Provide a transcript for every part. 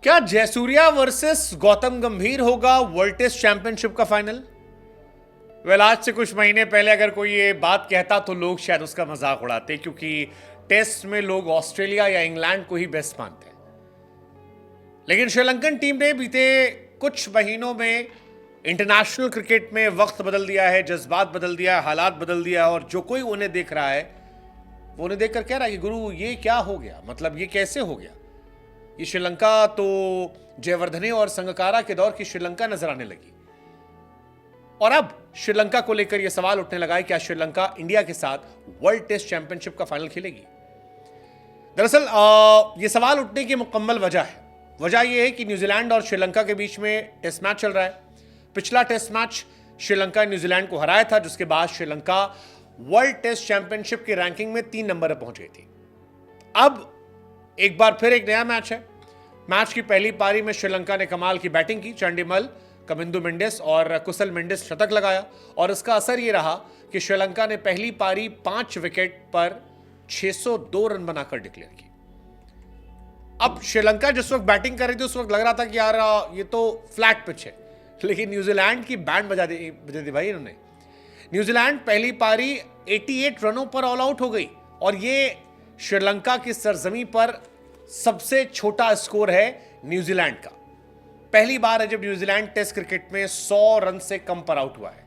क्या जयसूर्या वर्सेस गौतम गंभीर होगा वर्ल्ड टेस्ट चैंपियनशिप का फाइनल? आज से कुछ महीने पहले अगर कोई ये बात कहता तो लोग शायद उसका मजाक उड़ाते, क्योंकि टेस्ट में लोग ऑस्ट्रेलिया या इंग्लैंड को ही बेस्ट मानते हैं। लेकिन श्रीलंकन टीम ने बीते कुछ महीनों में इंटरनेशनल क्रिकेट में वक्त बदल दिया है, जज्बात बदल दिया है, हालात बदल दिया है, और जो कोई उन्हें देख रहा है वो उन्हें देखकर कह रहा है कि गुरु ये क्या हो गया, मतलब ये कैसे हो गया। ये श्रीलंका तो जयवर्धने और संगकारा के दौर की श्रीलंका नजर आने लगी, और अब श्रीलंका को लेकर यह सवाल उठने लगा है क्या श्रीलंका इंडिया के साथ वर्ल्ड टेस्ट चैंपियनशिप का फाइनल खेलेगी। दरअसल यह सवाल उठने की मुकम्मल वजह यह है कि न्यूजीलैंड और श्रीलंका के बीच में टेस्ट मैच चल रहा है। पिछला टेस्ट मैच श्रीलंका ने न्यूजीलैंड को हराया था, जिसके बाद श्रीलंका वर्ल्ड टेस्ट चैंपियनशिप की रैंकिंग में 3 नंबर पर पहुंच गई थी। अब एक बार फिर एक नया मैच है। मैच की पहली पारी में श्रीलंका ने कमाल की बैटिंग की। चंडीमल, कमिंदु मेंडिस और कुशल मेंडिस शतक लगाया, और इसका असर यह रहा कि श्रीलंका ने पहली पारी 5 विकेट पर 602 रन बनाकर डिक्लेयर की। अब श्रीलंका जिस वक्त बैटिंग कर रही थी उस वक्त लग रहा था कि यार ये तो फ्लैट पिच है, लेकिन न्यूजीलैंड की बैंड बजा दी भाई इन्होंने। न्यूजीलैंड पहली पारी 88 रनों पर ऑल आउट हो गई, और ये श्रीलंका की सरजमी पर सबसे छोटा स्कोर है न्यूजीलैंड का। पहली बार है जब न्यूजीलैंड टेस्ट क्रिकेट में 100 रन से कम पर आउट हुआ है।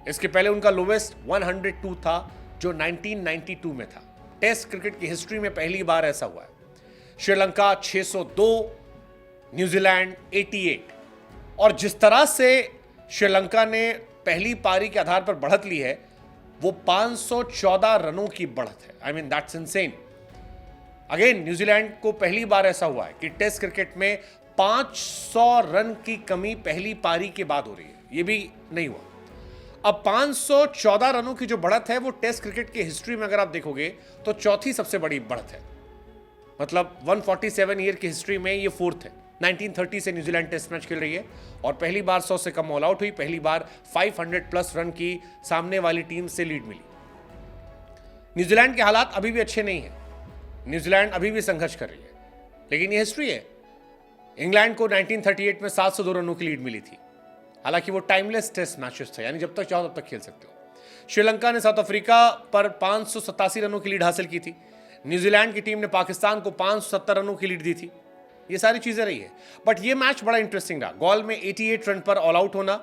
इसके पहले उनका लोवेस्ट 102 था, जो 1992 में था। टेस्ट क्रिकेट की हिस्ट्री में पहली बार ऐसा हुआ है। श्रीलंका 602, न्यूजीलैंड 88, और जिस तरह से श्रीलंका ने पहली पारी के आधार पर बढ़त ली है वो 514 रनों की बढ़त है। I mean that's insane. Again New Zealand को पहली बार ऐसा हुआ है कि टेस्ट क्रिकेट में 500 रन की कमी पहली पारी के बाद हो रही है, ये भी नहीं हुआ। अब 514 रनों की जो बढ़त है वो टेस्ट क्रिकेट की हिस्ट्री में अगर आप देखोगे तो चौथी सबसे बड़ी बढ़त है। मतलब 147 ईयर की हिस्ट्री में ये 4th है। 1930 से न्यूजीलैंड टेस्ट मैच खेल रही है, और पहली बार 100 से कम ऑल आउट हुई, पहली बार 500 प्लस रन की सामने वाली टीम से लीड मिली। न्यूजीलैंड के हालात अभी भी अच्छे नहीं हैं, न्यूजीलैंड अभी भी संघर्ष कर रही है, लेकिन ये हिस्ट्री है। इंग्लैंड को 1938 में 702 रनों की लीड मिली थी, हालांकि वो टाइमलेस टेस्ट मैचेस थे, यानी जब तक चाहो तब तक खेल सकते हो। श्रीलंका ने साउथ अफ्रीका पर 587 रनों की लीड हासिल की थी। न्यूजीलैंड की टीम ने पाकिस्तान को 570 रनों की लीड दी थी। ये सारी चीजें रही है, बट ये मैच बड़ा इंटरेस्टिंग रहा। गॉल में 88 रन पर ऑल आउट होना,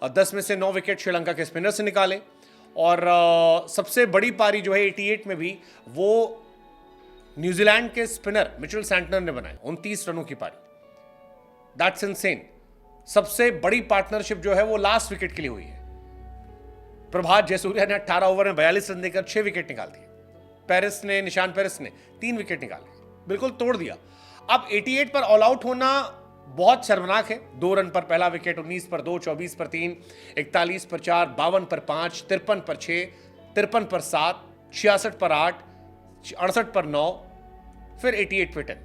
10 में से 9 विकेट श्रीलंका के स्पिनर से निकाले, और सबसे बड़ी पारी जो है 88 में भी वो न्यूजीलैंड के स्पिनर मिचेल सैंटनर ने बनाए, 29 रनों की पारी। That's insane. सबसे बड़ी पार्टनरशिप जो है वो लास्ट विकेट के लिए हुई है। प्रभात जयसूर्या ने 18 ओवर में 42 रन देकर 6 विकेट निकाल दिए। निशान पेरिस ने 3 विकेट निकाले, बिल्कुल तोड़ दिया। अब 88 पर ऑल आउट होना बहुत शर्मनाक है। 2 रन पर पहला विकेट, 19 पर 2, 24 पर 3, 41 पर 4, 52 पर 5, 53 पर 6, 53 पर 7, 66 पर 8, 68 पर 9, फिर 88 पे 10।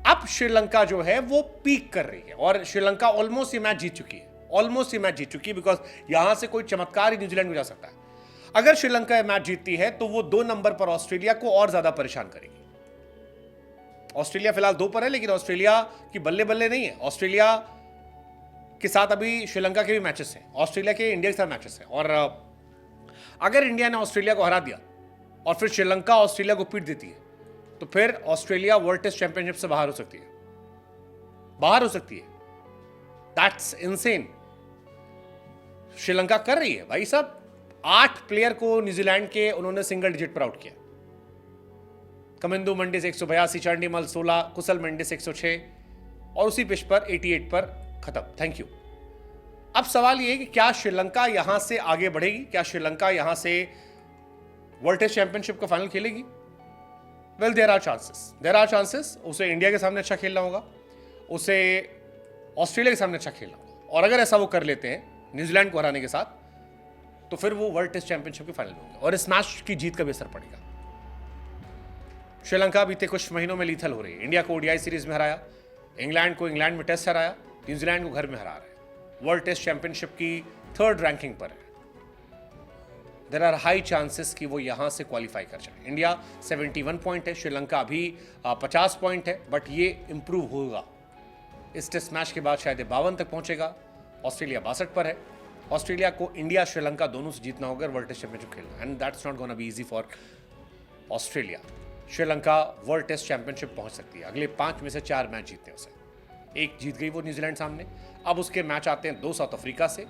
अब श्रीलंका जो है वो पीक कर रही है, और श्रीलंका ऑलमोस्ट ये मैच जीत चुकी है, बिकॉज यहां से कोई चमत्कार ही न्यूजीलैंड को जा सकता है। अगर श्रीलंका ये मैच जीतती है तो वो 2 नंबर पर ऑस्ट्रेलिया को और ज्यादा परेशान करेगी। ऑस्ट्रेलिया फिलहाल 2 पर है, लेकिन ऑस्ट्रेलिया की बल्ले बल्ले नहीं है। ऑस्ट्रेलिया के साथ अभी श्रीलंका के भी मैचेस हैं, ऑस्ट्रेलिया के इंडिया के साथ मैचेस हैं, और अगर इंडिया ने ऑस्ट्रेलिया को हरा दिया और फिर श्रीलंका ऑस्ट्रेलिया को पीट देती है तो फिर ऑस्ट्रेलिया वर्ल्ड टेस्ट चैंपियनशिप से बाहर हो सकती है। That's insane. श्रीलंका कर रही है भाई साहब। 8 प्लेयर को न्यूजीलैंड के उन्होंने सिंगल डिजिट पर आउट किया। कमिंदु मेंडिस 182, चंडीमल 16, कुशल मेंडिस 106, और उसी पिच पर 88 पर खत्म। Thank you. अब सवाल यह है कि क्या श्रीलंका यहां से आगे बढ़ेगी, क्या श्रीलंका यहां से वर्ल्ड टेस्ट चैंपियनशिप का फाइनल खेलेगी? Well, there are chances. उसे इंडिया के सामने अच्छा खेलना होगा, उसे ऑस्ट्रेलिया के सामने अच्छा खेलना होगा, और अगर ऐसा वो कर लेते हैं न्यूजीलैंड को हराने के साथ, तो फिर वो वर्ल्ड टेस्ट चैंपियनशिप के फाइनल में होंगे, और इस मैच की जीत का भी असर पड़ेगा। श्रीलंका बीते कुछ महीनों में लीथल हो रही है। इंडिया को ओडीआई सीरीज में हराया, इंग्लैंड को इंग्लैंड में टेस्ट हराया, न्यूजीलैंड को घर में हरा रहा है। वर्ल्ड टेस्ट चैंपियनशिप की 3rd रैंकिंग पर है। देयर आर हाई चांसेस कि वो यहां से क्वालिफाई कर जाए। इंडिया 71 पॉइंट है, श्रीलंका अभी 50 पॉइंट है, बट ये इंप्रूव होगा। इस टेस्ट मैच के बाद शायद 52 तक पहुंचेगा। ऑस्ट्रेलिया 62 पर है। ऑस्ट्रेलिया को इंडिया श्रीलंका दोनों से जीतना होगा वर्ल्ड टेस्ट चैंपियनशिप खेलना, and that's not gonna be easy for Australia. Sri Lanka world test championship पहुंच सकती है, अगले 5 में से 4 मैच जीतते हैं उसे। एक जीत गई वो न्यूजीलैंड सामने, अब उसके मैच आते हैं 2 साउथ अफ्रीका से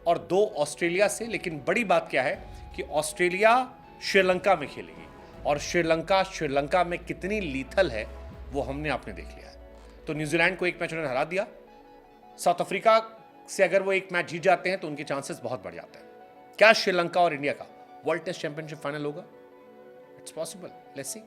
और 2 ऑस्ट्रेलिया से। लेकिन बड़ी बात क्या है कि ऑस्ट्रेलिया श्रीलंका में खेलेगी, और श्रीलंका में कितनी लीथल है वो हमने आपने देख लिया है। तो न्यूजीलैंड को एक मैच उन्होंने हरा दिया, साउथ अफ्रीका से अगर वो एक मैच जीत जाते हैं तो उनके चांसेस बहुत बढ़ जाते हैं। क्या श्रीलंका और इंडिया का वर्ल्ड टेस्ट चैंपियनशिप फाइनल होगा? It's possible, let's see.